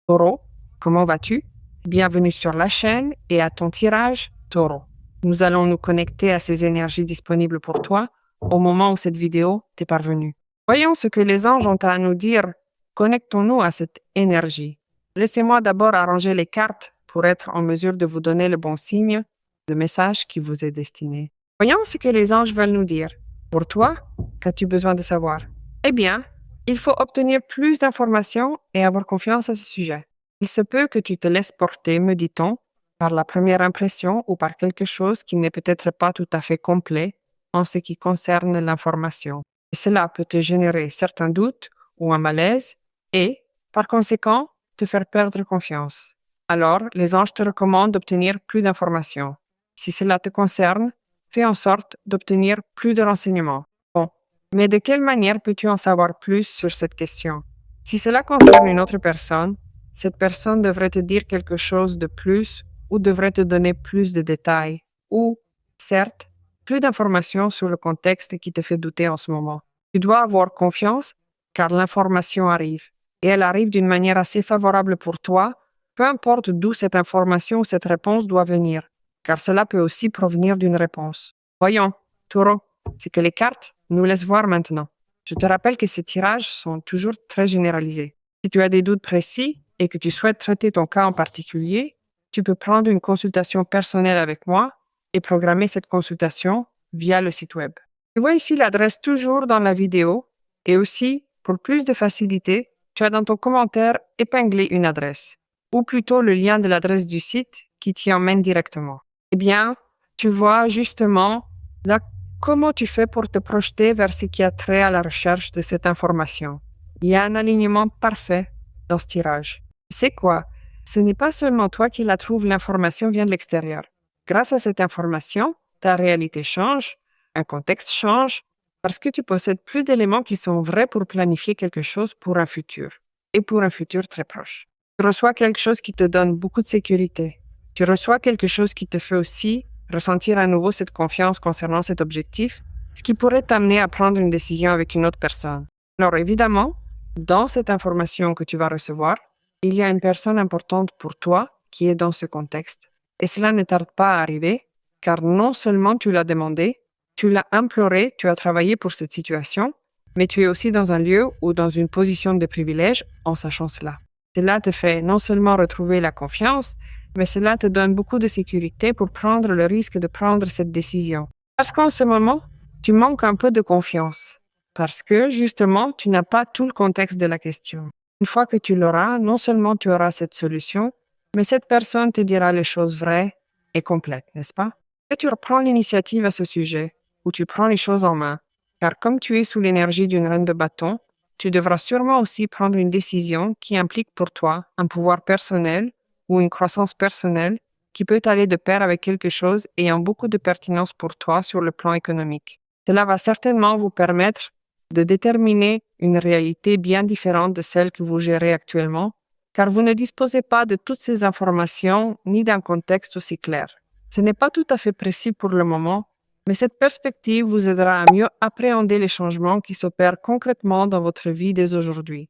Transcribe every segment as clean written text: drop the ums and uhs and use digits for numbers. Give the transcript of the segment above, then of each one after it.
Taureau, comment vas-tu? Bienvenue sur la chaîne et à ton tirage, Taureau. Nous allons nous connecter à ces énergies disponibles pour toi au moment où cette vidéo t'est parvenue. Voyons ce que les anges ont à nous dire. Connectons-nous à cette énergie. Laissez-moi d'abord arranger les cartes pour être en mesure de vous donner le bon signe, le message qui vous est destiné. Voyons ce que les anges veulent nous dire. Pour toi, qu'as-tu besoin de savoir? Eh bien, il faut obtenir plus d'informations et avoir confiance à ce sujet. Il se peut que tu te laisses porter, me dit-on, par la première impression ou par quelque chose qui n'est peut-être pas tout à fait complet en ce qui concerne l'information. Et cela peut te générer certains doutes ou un malaise et, par conséquent, te faire perdre confiance. Alors, les anges te recommandent d'obtenir plus d'informations. Si cela te concerne, fais en sorte d'obtenir plus de renseignements. Bon, mais de quelle manière peux-tu en savoir plus sur cette question? Si cela concerne une autre personne, cette personne devrait te dire quelque chose de plus ou devrait te donner plus de détails ou, certes, plus d'informations sur le contexte qui te fait douter en ce moment. Tu dois avoir confiance car l'information arrive et elle arrive d'une manière assez favorable pour toi, peu importe d'où cette information ou cette réponse doit venir, car cela peut aussi provenir d'une réponse. Voyons, Taureau, ce que les cartes nous laissent voir maintenant. Je te rappelle que ces tirages sont toujours très généralisés. Si tu as des doutes précis et que tu souhaites traiter ton cas en particulier, tu peux prendre une consultation personnelle avec moi et programmer cette consultation via le site web. Tu vois ici l'adresse toujours dans la vidéo et aussi, pour plus de facilité, tu as dans ton commentaire épinglé une adresse, ou plutôt le lien de l'adresse du site qui t'y emmène directement. Eh bien, tu vois justement là comment tu fais pour te projeter vers ce qui a trait à la recherche de cette information. Il y a un alignement parfait dans ce tirage. Tu sais quoi? Ce n'est pas seulement toi qui la trouves, l'information vient de l'extérieur. Grâce à cette information, ta réalité change, un contexte change, parce que tu possèdes plus d'éléments qui sont vrais pour planifier quelque chose pour un futur, et pour un futur très proche. Tu reçois quelque chose qui te donne beaucoup de sécurité. Tu reçois quelque chose qui te fait aussi ressentir à nouveau cette confiance concernant cet objectif, ce qui pourrait t'amener à prendre une décision avec une autre personne. Alors évidemment, dans cette information que tu vas recevoir, il y a une personne importante pour toi qui est dans ce contexte. Et cela ne tarde pas à arriver, car non seulement tu l'as demandé, tu l'as imploré, tu as travaillé pour cette situation, mais tu es aussi dans un lieu ou dans une position de privilège en sachant cela. Cela te fait non seulement retrouver la confiance, mais cela te donne beaucoup de sécurité pour prendre le risque de prendre cette décision. Parce qu'en ce moment, tu manques un peu de confiance. Parce que, justement, tu n'as pas tout le contexte de la question. Une fois que tu l'auras, non seulement tu auras cette solution, mais cette personne te dira les choses vraies et complètes, n'est-ce pas? Et tu reprends l'initiative à ce sujet, ou tu prends les choses en main. Car comme tu es sous l'énergie d'une reine de bâton, tu devras sûrement aussi prendre une décision qui implique pour toi un pouvoir personnel ou une croissance personnelle qui peut aller de pair avec quelque chose ayant beaucoup de pertinence pour toi sur le plan économique. Cela va certainement vous permettre de déterminer une réalité bien différente de celle que vous gérez actuellement, car vous ne disposez pas de toutes ces informations ni d'un contexte aussi clair. Ce n'est pas tout à fait précis pour le moment, mais cette perspective vous aidera à mieux appréhender les changements qui s'opèrent concrètement dans votre vie dès aujourd'hui.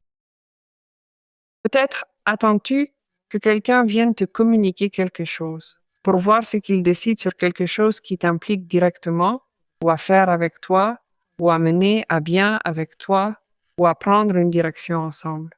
Peut-être attends-tu que quelqu'un vienne te communiquer quelque chose pour voir ce qu'il décide sur quelque chose qui t'implique directement ou à faire avec toi ou à mener à bien avec toi ou à prendre une direction ensemble.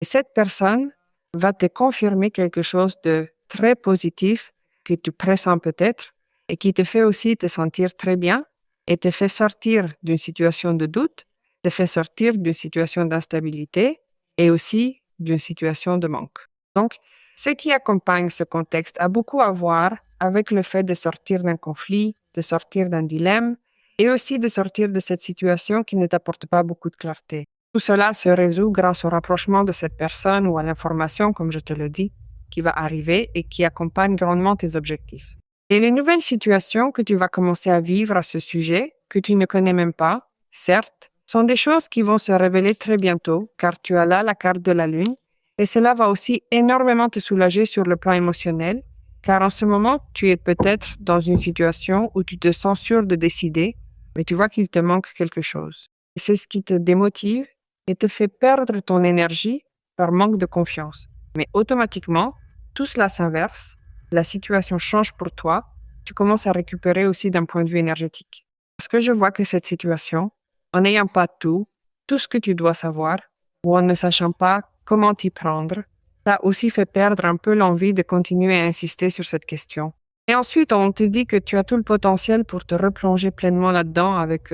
Et cette personne va te confirmer quelque chose de très positif que tu pressens peut-être et qui te fait aussi te sentir très bien et te fait sortir d'une situation de doute, te fait sortir d'une situation d'instabilité et aussi d'une situation de manque. Donc, ce qui accompagne ce contexte a beaucoup à voir avec le fait de sortir d'un conflit, de sortir d'un dilemme et aussi de sortir de cette situation qui ne t'apporte pas beaucoup de clarté. Tout cela se résout grâce au rapprochement de cette personne ou à l'information, comme je te le dis, qui va arriver et qui accompagne grandement tes objectifs. Et les nouvelles situations que tu vas commencer à vivre à ce sujet, que tu ne connais même pas, certes, sont des choses qui vont se révéler très bientôt, car tu as là la carte de la Lune, et cela va aussi énormément te soulager sur le plan émotionnel, car en ce moment, tu es peut-être dans une situation où tu te sens sûr de décider, mais tu vois qu'il te manque quelque chose. Et c'est ce qui te démotive et te fait perdre ton énergie par manque de confiance. Mais automatiquement, tout cela s'inverse, la situation change pour toi, tu commences à récupérer aussi d'un point de vue énergétique. Parce que je vois que cette situation, en n'ayant pas tout ce que tu dois savoir, ou en ne sachant pas comment t'y prendre, ça aussi fait perdre un peu l'envie de continuer à insister sur cette question. Et ensuite, on te dit que tu as tout le potentiel pour te replonger pleinement là-dedans avec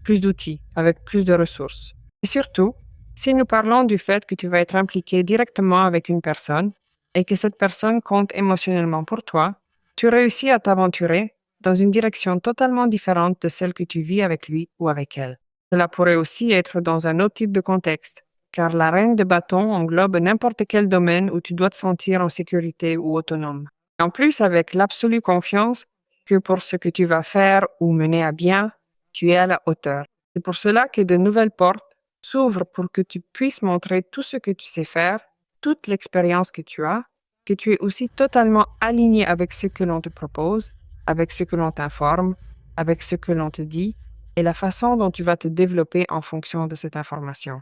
plus d'outils, avec plus de ressources. Et surtout, si nous parlons du fait que tu vas être impliqué directement avec une personne et que cette personne compte émotionnellement pour toi, tu réussis à t'aventurer dans une direction totalement différente de celle que tu vis avec lui ou avec elle. Cela pourrait aussi être dans un autre type de contexte, car la reine de bâton englobe n'importe quel domaine où tu dois te sentir en sécurité ou autonome. Et en plus, avec l'absolue confiance que pour ce que tu vas faire ou mener à bien, tu es à la hauteur. C'est pour cela que de nouvelles portes s'ouvrent pour que tu puisses montrer tout ce que tu sais faire, toute l'expérience que tu as, que tu es aussi totalement aligné avec ce que l'on te propose, avec ce que l'on t'informe, avec ce que l'on te dit et la façon dont tu vas te développer en fonction de cette information.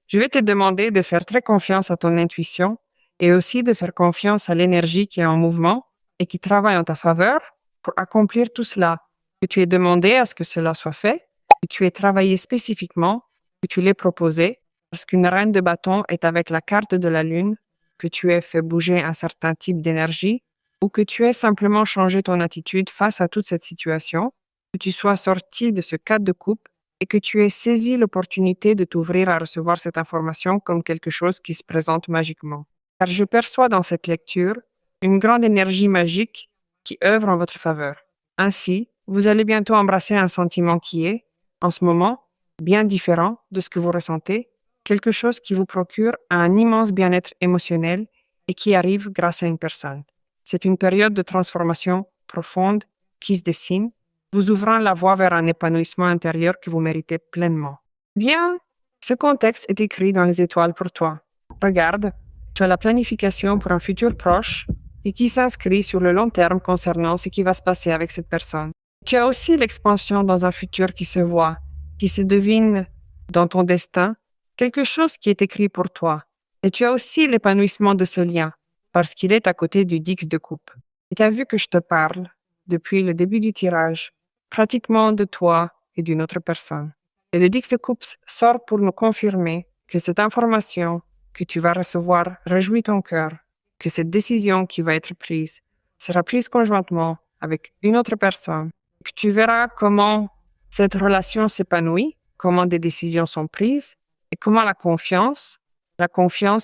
Je vais te demander de faire très confiance à ton intuition et aussi de faire confiance à l'énergie qui est en mouvement et qui travaille en ta faveur pour accomplir tout cela, que tu aies demandé à ce que cela soit fait, que tu aies travaillé spécifiquement, que tu l'aies proposé, parce qu'une reine de bâton est avec la carte de la lune, que tu aies fait bouger un certain type d'énergie ou que tu aies simplement changé ton attitude face à toute cette situation, que tu sois sorti de ce cadre de coupe et que tu aies saisi l'opportunité de t'ouvrir à recevoir cette information comme quelque chose qui se présente magiquement. Car je perçois dans cette lecture une grande énergie magique qui œuvre en votre faveur. Ainsi, vous allez bientôt embrasser un sentiment qui est, en ce moment, bien différent de ce que vous ressentez, quelque chose qui vous procure un immense bien-être émotionnel et qui arrive grâce à une personne. C'est une période de transformation profonde qui se dessine, vous ouvrant la voie vers un épanouissement intérieur que vous méritez pleinement. Bien, ce contexte est écrit dans les étoiles pour toi. Regarde, tu as la planification pour un futur proche et qui s'inscrit sur le long terme concernant ce qui va se passer avec cette personne. Tu as aussi l'expansion dans un futur qui se voit, qui se devine dans ton destin, quelque chose qui est écrit pour toi. Et tu as aussi l'épanouissement de ce lien, parce qu'il est à côté du Dix de coupe. Et tu as vu que je te parle, depuis le début du tirage, pratiquement de toi et d'une autre personne. Et le Dix de coupe sort pour nous confirmer que cette information que tu vas recevoir réjouit ton cœur, que cette décision qui va être prise sera prise conjointement avec une autre personne, que tu verras comment cette relation s'épanouit, comment des décisions sont prises et comment la confiance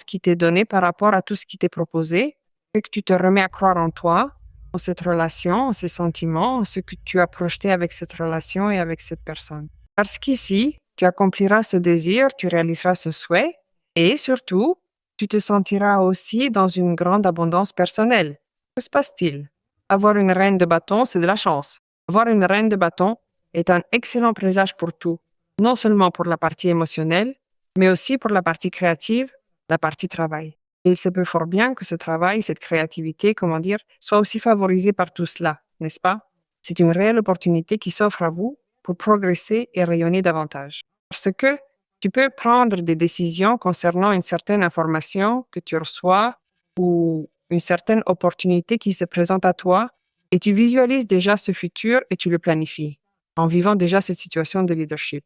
qui t'est donnée par rapport à tout ce qui t'est proposé, et que tu te remets à croire en toi, en cette relation, en ces sentiments, en ce que tu as projeté avec cette relation et avec cette personne. Parce qu'ici, tu accompliras ce désir, tu réaliseras ce souhait et surtout, tu te sentiras aussi dans une grande abondance personnelle. Que se passe-t-il? Avoir une reine de bâton, c'est de la chance. Avoir une reine de bâton est un excellent présage pour tout, non seulement pour la partie émotionnelle, mais aussi pour la partie créative, la partie travail. Et il se peut fort bien que ce travail, cette créativité, soit aussi favorisé par tout cela, n'est-ce pas? C'est une réelle opportunité qui s'offre à vous pour progresser et rayonner davantage. Parce que tu peux prendre des décisions concernant une certaine information que tu reçois ou une certaine opportunité qui se présente à toi et tu visualises déjà ce futur et tu le planifies en vivant déjà cette situation de leadership.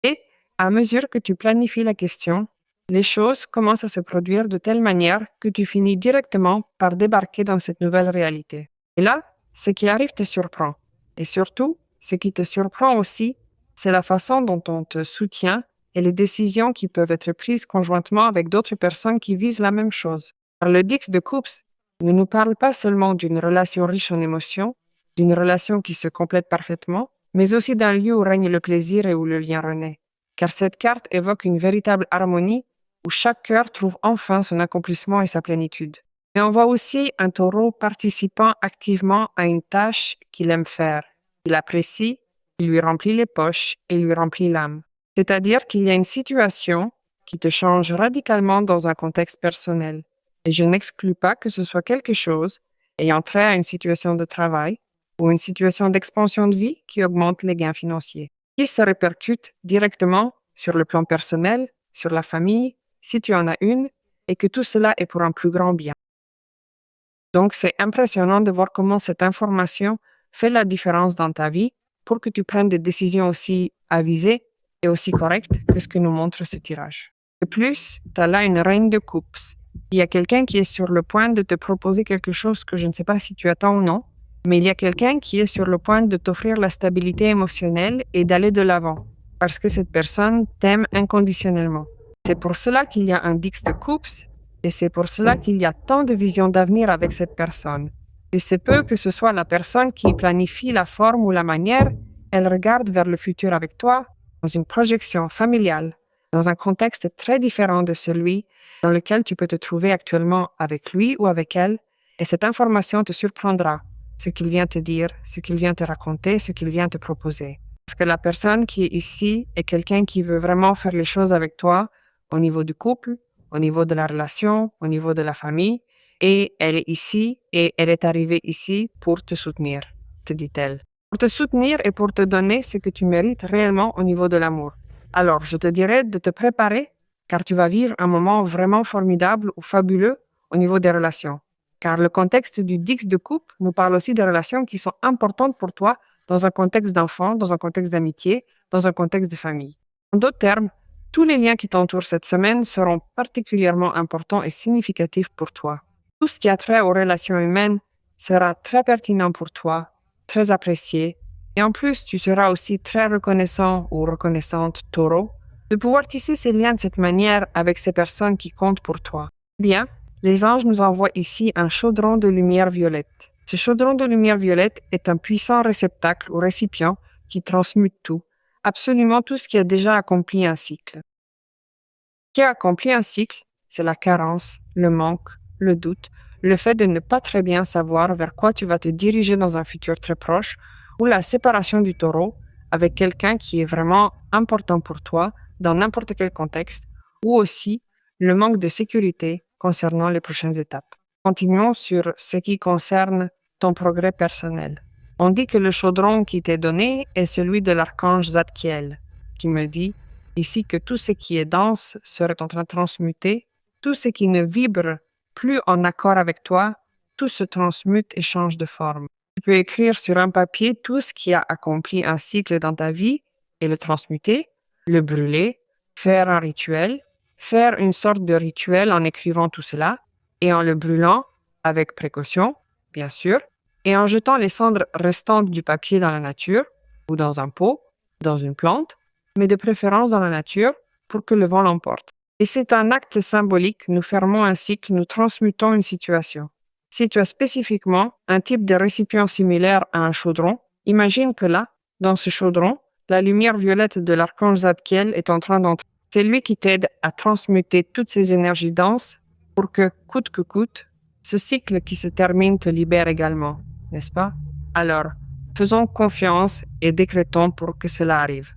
Et à mesure que tu planifies la question, les choses commencent à se produire de telle manière que tu finis directement par débarquer dans cette nouvelle réalité. Et là, ce qui arrive te surprend. Et surtout, ce qui te surprend aussi, c'est la façon dont on te soutient et les décisions qui peuvent être prises conjointement avec d'autres personnes qui visent la même chose. Car le Dix de Coupe ne nous parle pas seulement d'une relation riche en émotions, d'une relation qui se complète parfaitement, mais aussi d'un lieu où règne le plaisir et où le lien renaît. Car cette carte évoque une véritable harmonie où chaque cœur trouve enfin son accomplissement et sa plénitude. Et on voit aussi un taureau participant activement à une tâche qu'il aime faire. Il apprécie, il lui remplit les poches et lui remplit l'âme. C'est-à-dire qu'il y a une situation qui te change radicalement dans un contexte personnel. Et je n'exclus pas que ce soit quelque chose ayant trait à une situation de travail ou une situation d'expansion de vie qui augmente les gains financiers, qui se répercute directement sur le plan personnel, sur la famille, si tu en as une, et que tout cela est pour un plus grand bien. Donc, c'est impressionnant de voir comment cette information fait la différence dans ta vie pour que tu prennes des décisions aussi avisées et aussi correctes que ce que nous montre ce tirage. De plus, tu as là une reine de coupes. Il y a quelqu'un qui est sur le point de te proposer quelque chose que je ne sais pas si tu attends ou non, mais il y a quelqu'un qui est sur le point de t'offrir la stabilité émotionnelle et d'aller de l'avant, parce que cette personne t'aime inconditionnellement. C'est pour cela qu'il y a un Dix de coupes et c'est pour cela qu'il y a tant de visions d'avenir avec cette personne. Il se peut que ce soit la personne qui planifie la forme ou la manière, elle regarde vers le futur avec toi, dans une projection familiale, dans un contexte très différent de celui dans lequel tu peux te trouver actuellement avec lui ou avec elle, et cette information te surprendra, ce qu'il vient te dire, ce qu'il vient te raconter, ce qu'il vient te proposer. Parce que la personne qui est ici est quelqu'un qui veut vraiment faire les choses avec toi au niveau du couple, au niveau de la relation, au niveau de la famille, et elle est ici et elle est arrivée ici pour te soutenir, te dit-elle. Pour te soutenir et pour te donner ce que tu mérites réellement au niveau de l'amour. Alors, je te dirais de te préparer car tu vas vivre un moment vraiment formidable ou fabuleux au niveau des relations. Car le contexte du Dix de coupe nous parle aussi des relations qui sont importantes pour toi dans un contexte d'enfant, dans un contexte d'amitié, dans un contexte de famille. En d'autres termes, tous les liens qui t'entourent cette semaine seront particulièrement importants et significatifs pour toi. Tout ce qui a trait aux relations humaines sera très pertinent pour toi, très apprécié, et en plus, tu seras aussi très reconnaissant ou reconnaissante, taureau, de pouvoir tisser ces liens de cette manière avec ces personnes qui comptent pour toi. Bien, les anges nous envoient ici un chaudron de lumière violette. Ce chaudron de lumière violette est un puissant réceptacle ou récipient qui transmute tout, absolument tout ce qui a déjà accompli un cycle. Ce qui a accompli un cycle, c'est la carence, le manque, le doute, le fait de ne pas très bien savoir vers quoi tu vas te diriger dans un futur très proche, ou la séparation du taureau avec quelqu'un qui est vraiment important pour toi dans n'importe quel contexte, ou aussi le manque de sécurité concernant les prochaines étapes. Continuons sur ce qui concerne ton progrès personnel. On dit que le chaudron qui t'est donné est celui de l'archange Zadkiel, qui me dit ici que tout ce qui est dense serait en train de transmuter, tout ce qui ne vibre plus en accord avec toi, tout se transmute et change de forme. Tu peux écrire sur un papier tout ce qui a accompli un cycle dans ta vie et le transmuter, le brûler, faire un rituel, faire une sorte de rituel en écrivant tout cela et en le brûlant avec précaution, bien sûr, et en jetant les cendres restantes du papier dans la nature ou dans un pot, dans une plante, mais de préférence dans la nature pour que le vent l'emporte. Et c'est un acte symbolique, nous fermons un cycle, nous transmutons une situation. Si tu as spécifiquement un type de récipient similaire à un chaudron, imagine que là, dans ce chaudron, la lumière violette de l'archange Zadkiel est en train d'entrer. C'est lui qui t'aide à transmuter toutes ces énergies denses pour que coûte, ce cycle qui se termine te libère également, n'est-ce pas? Alors, faisons confiance et décrétons pour que cela arrive.